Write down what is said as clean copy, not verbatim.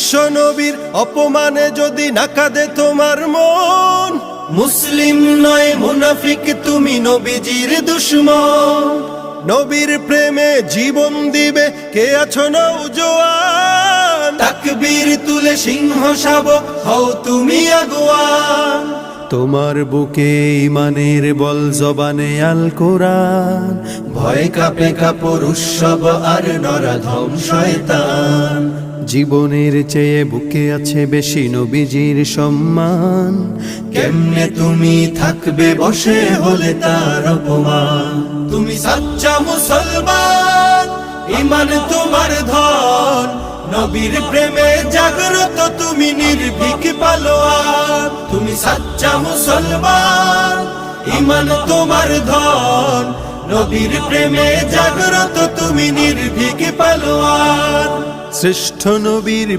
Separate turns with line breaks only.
বিশ্ব নবীর অপমানে যদি না কাঁদে তোমার মন, মুসলিম নয় মুনাফিক তুমি নবীজির দুশমন। নবীর প্রেমে জীবন দিবে কে আছো নওজোয়ান, তাকবীর তুলে সিংহ শাবক হও তুমি আগুয়ান। তোমার বুকে ইমানের বল জবানে আল কোরআন, ভয় কাঁপে কাপড় উৎসব আর নরাধম শয়তান। জীবনের চেয়ে বুকে আছে বেশি নবীজির সম্মান, কেমনে তুমি থাকবে বসে হলে তার অপমান। তুমি সাচ্চা মুসলমান, ইমান তোমার ধন, নবীর প্রেমে জাগ্রত তুমি নির্ভীক পালোয়ান। তুমি সাচ্চা মুসলমান, ইমান তোমার ধন, নবীর প্রেমে জাগ্রত তুমি নির্ভীক পালোয়ান। শ্রেষ্ঠ নবীর